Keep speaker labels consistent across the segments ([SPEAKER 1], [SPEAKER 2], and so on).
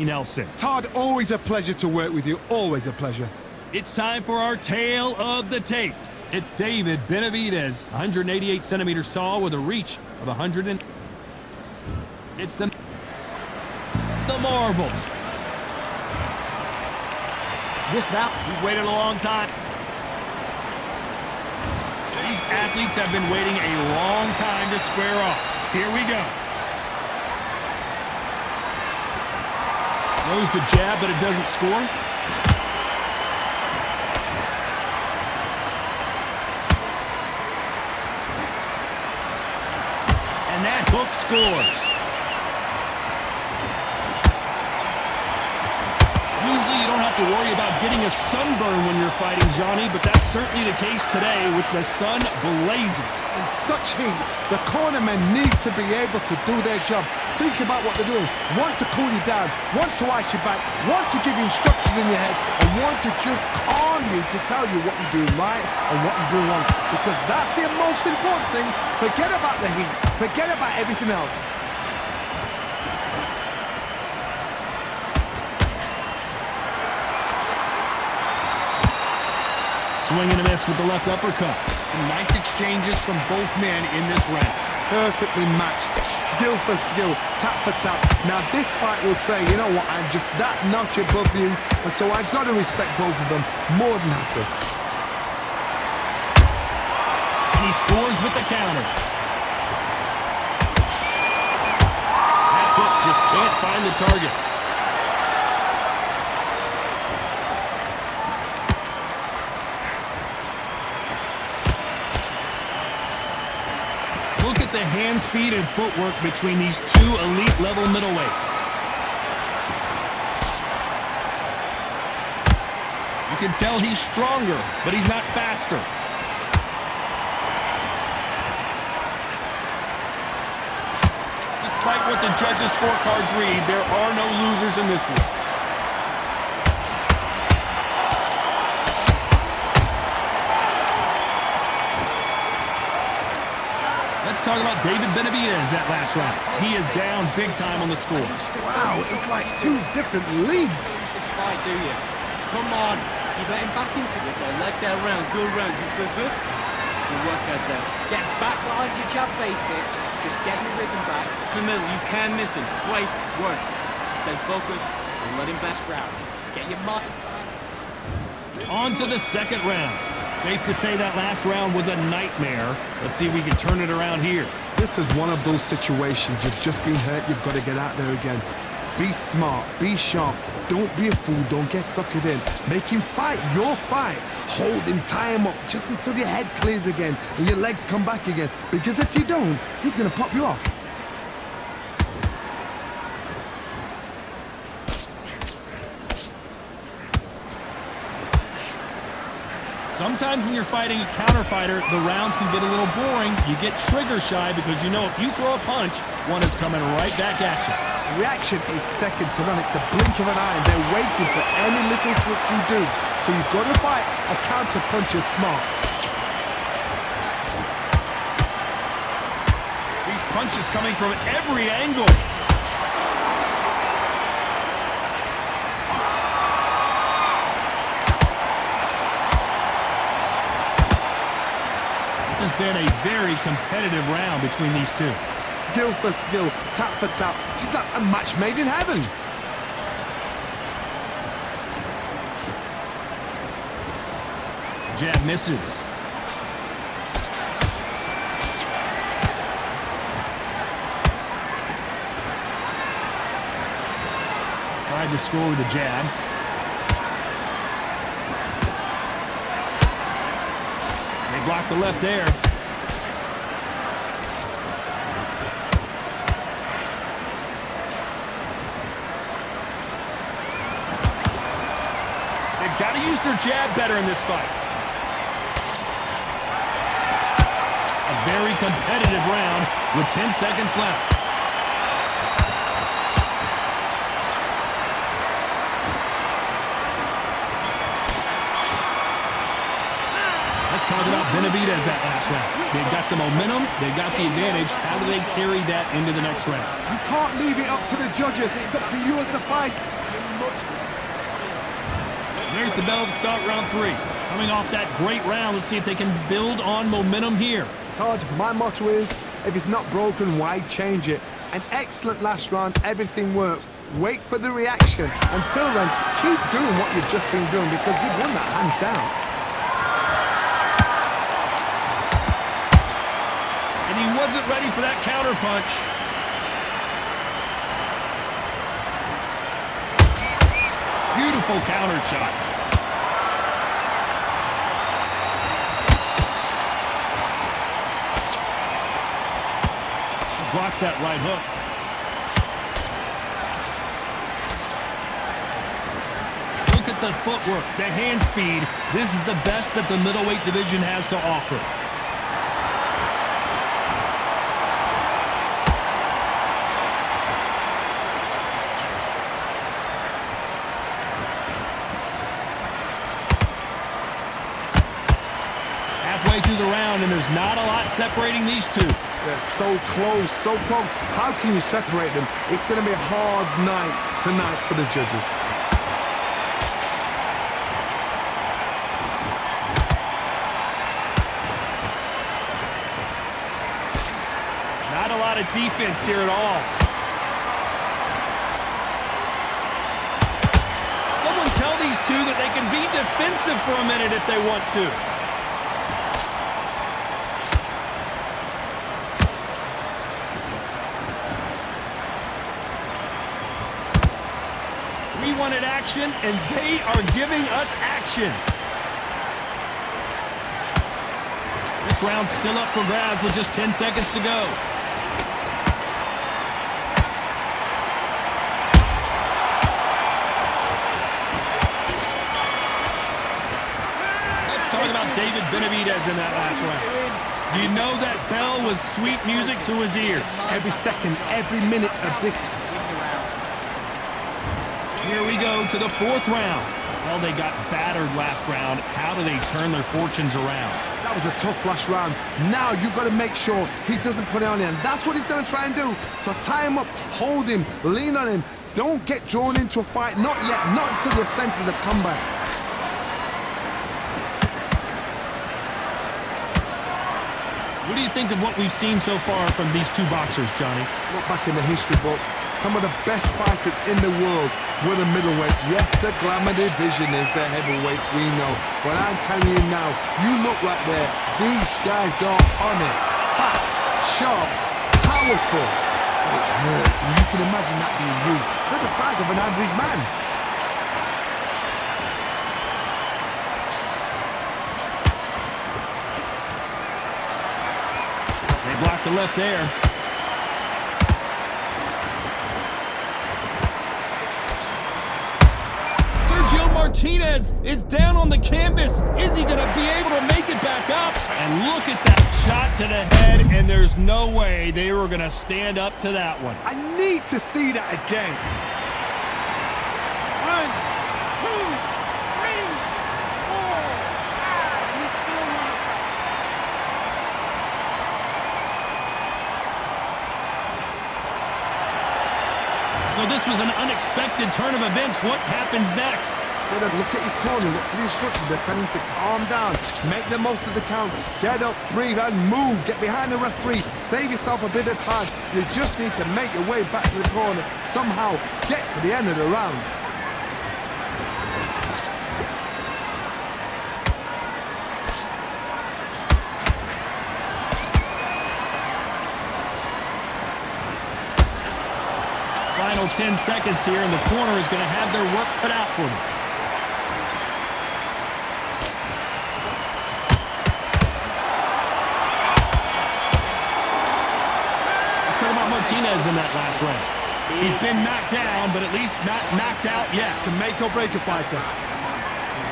[SPEAKER 1] Nelson.
[SPEAKER 2] Todd, always a pleasure to work with you. Always a pleasure.
[SPEAKER 1] It's time for our tale of the tape.
[SPEAKER 3] It's David Benavides, 188 centimeters tall with a reach of 100. It's the
[SPEAKER 1] Marvels. This bout, we've waited a long time. These athletes have been waiting a long time to square off. Here we go. Throws the jab, but it doesn't score. And that hook scores. Usually you don't have to worry about getting a sunburn when you're fighting, Johnny, but that's certainly the case today with the sun blazing.
[SPEAKER 2] In such heat, the cornermen need to be able to do their job. Think about what they're doing. Want to cool you down, want to ice you back, want to give you instructions in your head, and want to just calm you to tell you what you're doing right and what you're doing wrong. Because that's the most important thing. Forget about the heat. Forget about everything else.
[SPEAKER 1] Swing and a miss with the left uppercut. Some nice exchanges from both men in this round.
[SPEAKER 2] Perfectly matched, skill for skill, tap for tap. Now this fight will say, you know what, I'm just that notch above you, and so I've got to respect both of them more than happy.
[SPEAKER 1] And he scores with the counter. That hook just can't find the target. Look at the hand speed and footwork between these two elite-level middleweights. You can tell he's stronger, but he's not faster. Despite what the judges' scorecards read, there are no losers in this one. Let's talk about David Benavides that last round. He is down big time on the scores.
[SPEAKER 2] Wow, it's like two different leagues.
[SPEAKER 4] This fight, do you? Come on. You let him back into this. I like that round. Good round. You feel good? Good work out there. Get back behind your jab basics. Just get your rhythm back. In the middle, you can't miss him. Great work. Stay focused and let him best round. Get your mind.
[SPEAKER 1] On to the second round. Safe to say that last round was a nightmare. Let's see if we can turn it around here.
[SPEAKER 2] This is one of those situations. You've just been hurt. You've got to get out there again. Be smart. Be sharp. Don't be a fool. Don't get suckered in. Make him fight your fight. Hold him. Tie him up just until your head clears again and your legs come back again. Because if you don't, he's going to pop you off.
[SPEAKER 1] Sometimes when you're fighting a counter fighter, the rounds can get a little boring. You get trigger shy because you know if you throw a punch, one is coming right back at you.
[SPEAKER 2] Reaction is second to none. It's the blink of an eye, and they're waiting for any little twitch you do. So you've got to fight a counter puncher smart.
[SPEAKER 1] These punches coming from every angle. This has been a very competitive round between these two.
[SPEAKER 2] Skill for skill, tap for tap. She's like a match made in heaven.
[SPEAKER 1] Jab misses. Tried to score with a jab. They blocked the left there. They've got to use their jab better in this fight. A very competitive round with 10 seconds left. Talk about Benavides that last round. They've got the momentum, they've got the advantage. How do they carry that into the next round?
[SPEAKER 2] You can't leave it up to the judges. It's up to you as the fight.
[SPEAKER 1] There's the bell to start round 3. Coming off that great round, let's see if they can build on momentum here.
[SPEAKER 2] Todd, my motto is, if it's not broken, why change it? An excellent last round, everything works. Wait for the reaction. Until then, keep doing what you've just been doing because you've won that hands down.
[SPEAKER 1] And he wasn't ready for that counter punch. Beautiful counter shot. Blocks that right hook. Look at the footwork, the hand speed. This is the best that the middleweight division has to offer. Halfway through the round, and there's not a lot separating these two.
[SPEAKER 2] They're so close, so close. How can you separate them? It's going to be a hard night tonight for the judges.
[SPEAKER 1] Not a lot of defense here at all. Someone tell these two that they can be defensive for a minute if they want to. We wanted action, and they are giving us action. This round's still up for grabs with just 10 seconds to go. Let's talk about David Benavides in that last round. You know that bell was sweet music to his ears.
[SPEAKER 2] Every second, every minute of this.
[SPEAKER 1] Here we go to the 4th round. Well, they got battered last round. How do they turn their fortunes around?
[SPEAKER 2] That was a tough last round. Now you've got to make sure he doesn't put it on him. That's what he's going to try and do. So tie him up, hold him, lean on him. Don't get drawn into a fight. Not yet. Not until your senses have come back.
[SPEAKER 1] What do you think of what we've seen so far from these two boxers, Johnny?
[SPEAKER 2] Look back in the history books. Some of the best fighters in the world were the middleweights. Yes, the glamour division is the heavyweights, we know. But I'm telling you now, you look right there. These guys are on it. Fast, sharp, powerful. It hurts. And you can imagine that being you. They're the size of an average man.
[SPEAKER 1] They blocked the left there. Sergio Martinez is down on the canvas. Is he going to be able to make it back up? And look at that shot to the head, and there's no way they were going to stand up to that one.
[SPEAKER 2] I need to see that again.
[SPEAKER 5] 1, 2, 3, 4, 5. He's still on the fight.
[SPEAKER 1] So this was an unexpected turn of events. What happens next?
[SPEAKER 2] Look at his corner, look for the instructions. They're telling him to calm down, make the most of the count, get up, breathe, and move. Get behind the referee, save yourself a bit of time. You just need to make your way back to the corner, somehow get to the end of the round.
[SPEAKER 1] Final 10 seconds here, and the corner is going to have their work cut out for them. Let's talk about Martinez in that last round. He's been knocked down, but at least not knocked out yet.
[SPEAKER 2] Can make or break a fighter.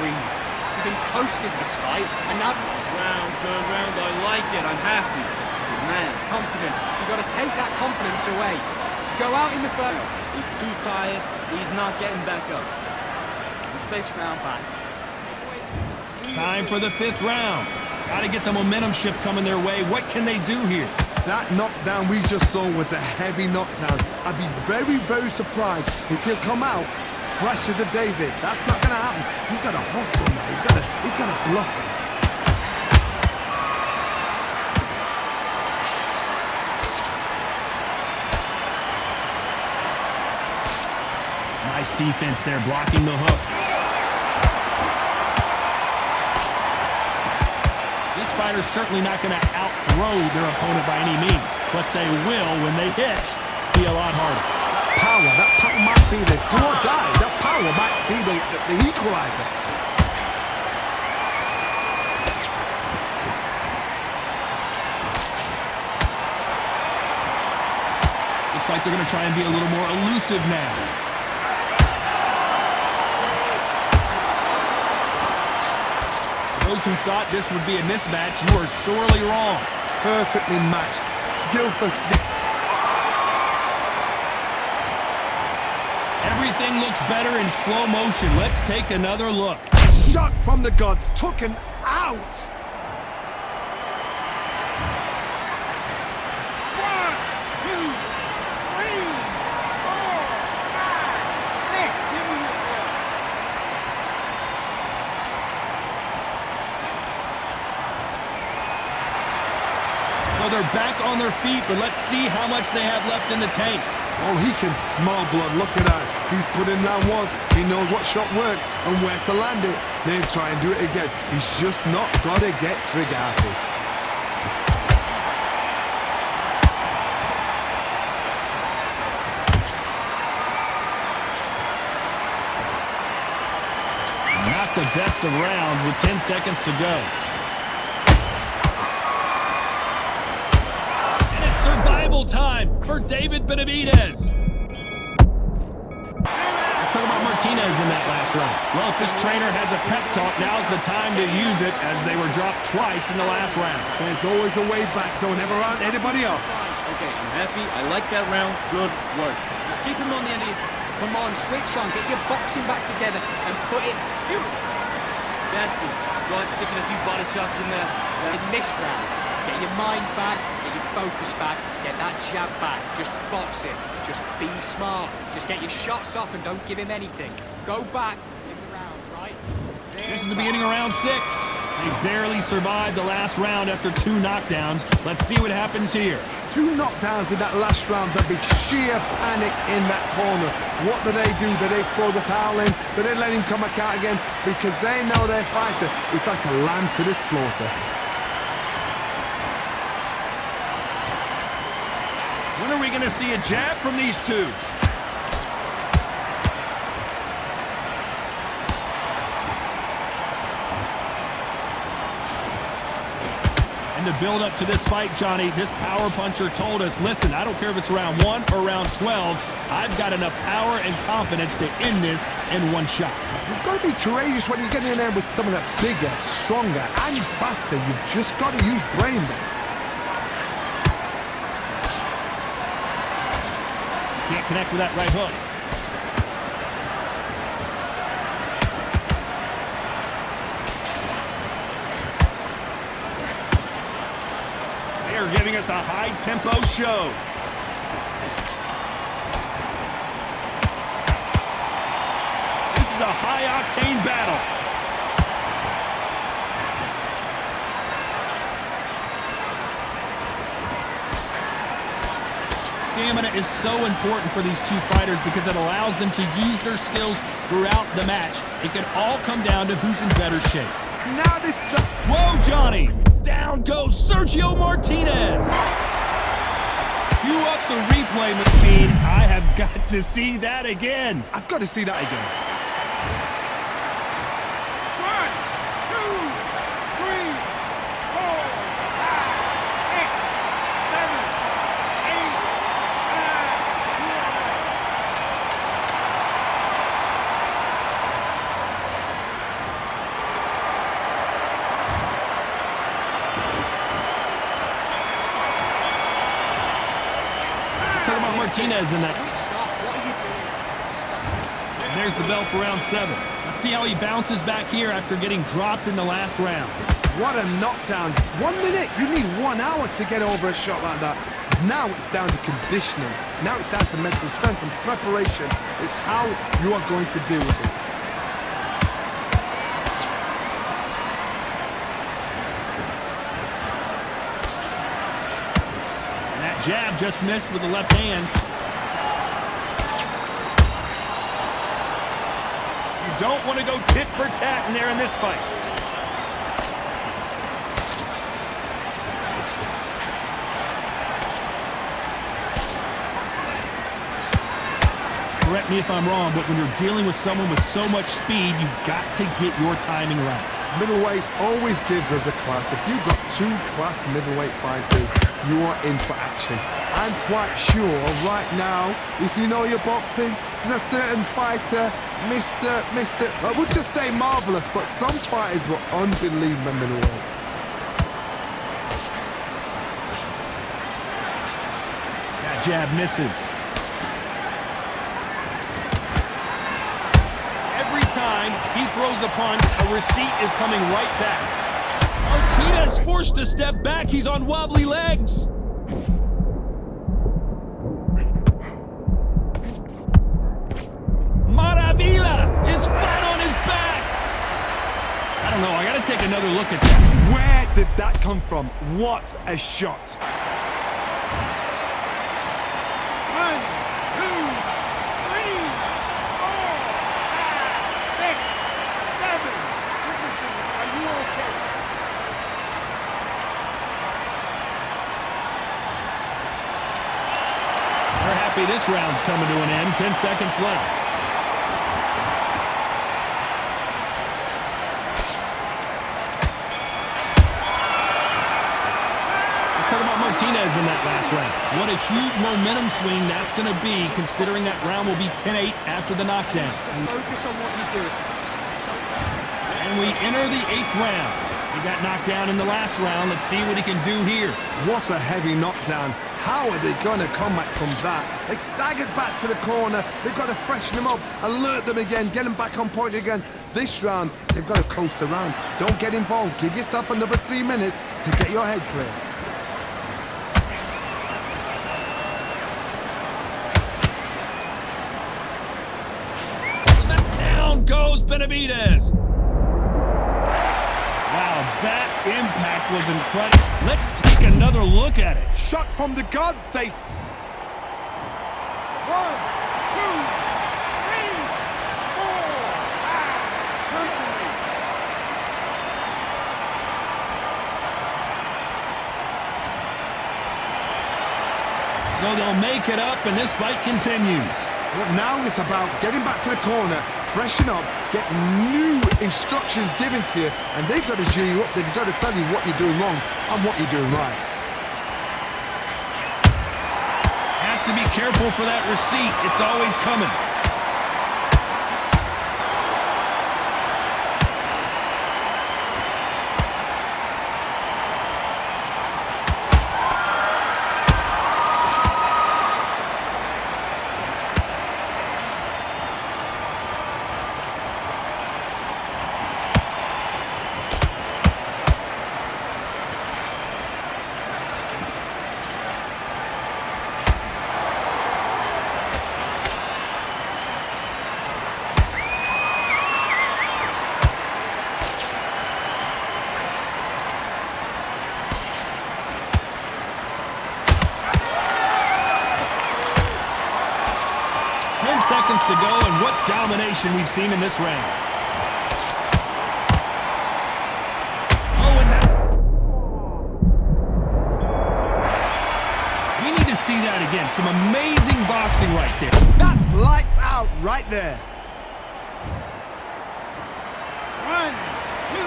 [SPEAKER 4] You've been coasting this fight, and now round, third round, I like it, I'm happy. Good man, confident. You've got to take that confidence away. Go out in the first. He's too tired, he's not getting back up. Let's stay round back.
[SPEAKER 1] Time for the 5th round. Got to get the momentum shift coming their way. What can they do here?
[SPEAKER 2] That knockdown we just saw was a heavy knockdown. I'd be very, very surprised if he'll come out fresh as a daisy. That's not going to happen. He's got to hustle now. He's got to bluff him.
[SPEAKER 1] Nice defense there, blocking the hook. This fighter's certainly not going to out-throw their opponent by any means, but they will, when they hit, be a lot harder.
[SPEAKER 2] That power might be the do or die. That power might be the equalizer.
[SPEAKER 1] Looks like they're going to try and be a little more elusive now. Those who thought this would be a mismatch, you are sorely wrong.
[SPEAKER 2] Perfectly matched. Skill for skill.
[SPEAKER 1] Everything looks better in slow motion. Let's take another look.
[SPEAKER 2] Shot from the gods. Took him out.
[SPEAKER 5] 1, 2, 3, 4, 5, 6.
[SPEAKER 1] So they're back on their feet, but let's see how much they have left in the tank.
[SPEAKER 2] Oh, he can smell blood. Look at that. He's put in round once. He knows what shot works and where to land it. Then try and do it again. He's just not got to get trigger happy.
[SPEAKER 1] Not the best of rounds with 10 seconds to go. And it's survival time for David Benavides. Let's talk about Martinez in that last round. Well, if this trainer has a pep talk, now's the time to use it as they were dropped twice in the last round.
[SPEAKER 2] There's always a way back. Don't ever round anybody off.
[SPEAKER 4] Okay, I'm happy. I like that round. Good work. Just keep him on the end of your... Come on, switch on. Get your boxing back together and put it... That's it. Start sticking a few body shots in there. In this round, get your mind back, get your focus back, get that jab back. Just box him. Just be smart. Just get your shots off and don't give him anything. Go back in the round, right?
[SPEAKER 1] This is the beginning of round 6. They barely survived the last round after 2 knockdowns. Let's see what happens here.
[SPEAKER 2] 2 knockdowns in that last round. There'd be sheer panic in that corner. What do? Do they throw the towel in? Do they let him come back out again? Because they know their fighter is like a lamb to the slaughter.
[SPEAKER 1] When are we going to see a jab from these two? The build up to this fight, Johnny, this power puncher told us, listen, I don't care if it's round 1 or round 12, I've got enough power and confidence to end this in one shot.
[SPEAKER 2] You've got to be courageous when you get in there with someone that's bigger, stronger, and faster. You've just got to use brain there.
[SPEAKER 1] Can't connect with that right hook. They're giving us a high-tempo show. This is a high-octane battle. Stamina is so important for these two fighters because it allows them to use their skills throughout the match. It can all come down to who's in better shape.
[SPEAKER 2] Now this is the...
[SPEAKER 1] Whoa, Johnny! Down goes Sergio Martinez! Cue up the replay machine. I have got to see that again.
[SPEAKER 2] I've got to see that again.
[SPEAKER 1] 1, 2, 3, 4, 5, 6, 7, 8, 9, 10. Talk about Martinez in that.
[SPEAKER 4] Stop. What are you doing?
[SPEAKER 1] And there's the bell for round 7. Let's
[SPEAKER 3] Let's see how he bounces back here after getting dropped in the last round.
[SPEAKER 2] What a knockdown. 1 minute. You need 1 hour to get over a shot like that. Now it's down to conditioning. Now it's down to mental strength and preparation. It's how you are going to deal with this.
[SPEAKER 3] And that jab just missed with the left hand. You don't want to go tit for tat in there in this fight. Correct me if I'm wrong, but when you're dealing with someone with so much speed, you've got to get your timing right.
[SPEAKER 2] Middleweights always gives us a class. If you've got 2 class middleweight fighters, you are in for action. I'm quite sure right now, if you know your boxing, there's a certain fighter, Mr. I would just say marvelous, but some fighters were unbelievable middleweight.
[SPEAKER 3] That jab misses. Time he throws a punch, a receipt is coming right back.
[SPEAKER 1] Martinez forced to step back. He's on wobbly legs. Maravilla is flat on his back.
[SPEAKER 3] I don't know. I got to take another look at that.
[SPEAKER 2] Where did that come from? What a shot.
[SPEAKER 1] 1, 2, 3, 4, 5, 6, 7. Listen to me. Are you okay?
[SPEAKER 3] We're happy this round's coming to an end. 10 seconds left. Let's talk about Martinez in that last round. What a huge momentum swing that's going to be, considering that round will be 10-8 after the knockdown.
[SPEAKER 4] Focus on what you're doing.
[SPEAKER 3] And we enter the 8th round. He got knocked down in the last round. Let's see what he can do here.
[SPEAKER 2] What a heavy knockdown. How are they going to come back from that? They staggered back to the corner. They've got to freshen them up, alert them again, get them back on point again. This round, they've got to coast around. Don't get involved. Give yourself another 3 minutes to get your head clear.
[SPEAKER 1] Down goes Benavides. That impact was incredible. Let's take another look at it.
[SPEAKER 2] Shot from the gods, they... 1, 2, 3, 4, 5.
[SPEAKER 1] So they'll make it up, and this fight continues.
[SPEAKER 2] Well, now it's about getting back to the corner, freshen up, get new instructions given to you, and they've got to G you up. They've got to tell you what you're doing wrong and what you're doing right.
[SPEAKER 1] Has to be careful for that receipt. It's always coming. Seconds to go, and what domination we've seen in this round. Oh, and that... We need to see that again. Some amazing boxing right there.
[SPEAKER 2] That's lights out right there.
[SPEAKER 5] 1, 2,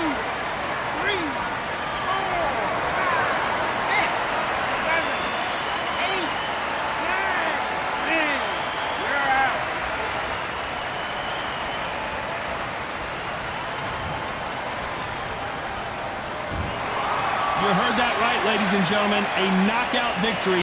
[SPEAKER 5] 3, 4, 5, 6, 7, 8, 9, 10.
[SPEAKER 1] You heard that right, ladies and gentlemen. A knockout victory.